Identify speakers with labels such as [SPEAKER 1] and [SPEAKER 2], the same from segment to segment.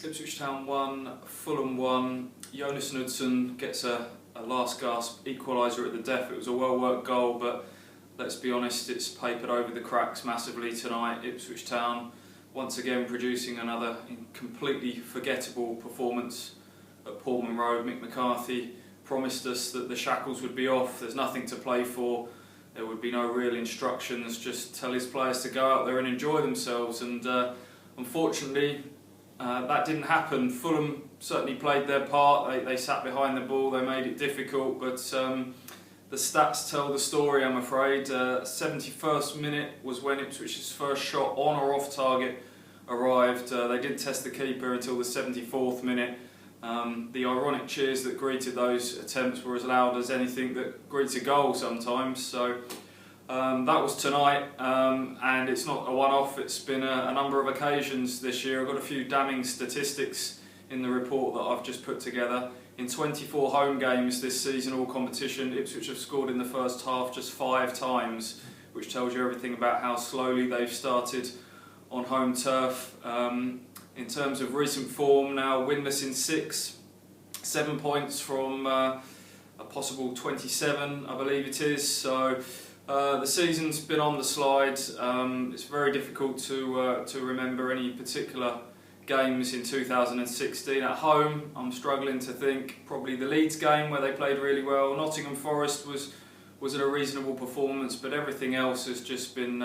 [SPEAKER 1] Ipswich Town 1, Fulham 1. Jonas Knudsen gets a last gasp equaliser at the death. It was a well worked goal, but let's be honest, it's papered over the cracks massively tonight. Ipswich Town once again producing another completely forgettable performance at Portman Road. Mick McCarthy promised us that the shackles would be off, there's nothing to play for, there would be no real instructions, just tell his players to go out there and enjoy themselves, and unfortunately that didn't happen. Fulham certainly played their part, they sat behind the ball, they made it difficult, but the stats tell the story, I'm afraid. 71st minute was when Ipswich's first shot on or off target arrived. They did test the keeper until the 74th minute. The ironic cheers that greeted those attempts were as loud as anything that greets a goal sometimes. So that was tonight, and it's not a one-off, it's been a number of occasions this year. I've got a few damning statistics in the report that I've just put together. In 24 home games this season, all competition, Ipswich have scored in the first half just 5 times, which tells you everything about how slowly they've started on home turf. In terms of recent form, now winless in 6, 7 points from a possible 27, I believe it is. So the season's been on the slide. It's very difficult to remember any particular games in 2016. At home, I'm struggling to think. Probably the Leeds game where they played really well. Nottingham Forest was a reasonable performance, but everything else has just been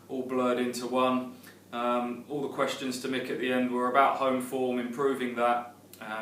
[SPEAKER 1] all blurred into one. All the questions to Mick at the end were about home form, improving that.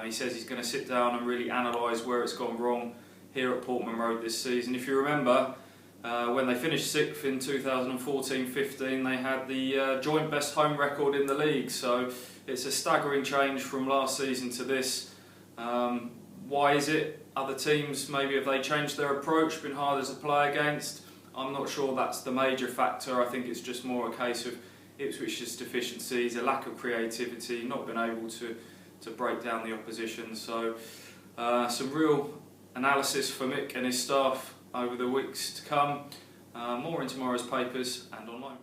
[SPEAKER 1] He says he's going to sit down and really analyse where it's gone wrong here at Portman Road this season. If you remember, when they finished 6th in 2014-15, they had the joint best home record in the league. So it's a staggering change from last season to this. Why is it? Other teams, maybe have they changed their approach, been harder to play against? I'm not sure that's the major factor. I think it's just more a case of Ipswich's deficiencies, a lack of creativity, not been able to break down the opposition. So some real analysis for Mick and his staff over the weeks to come. More in tomorrow's papers and online.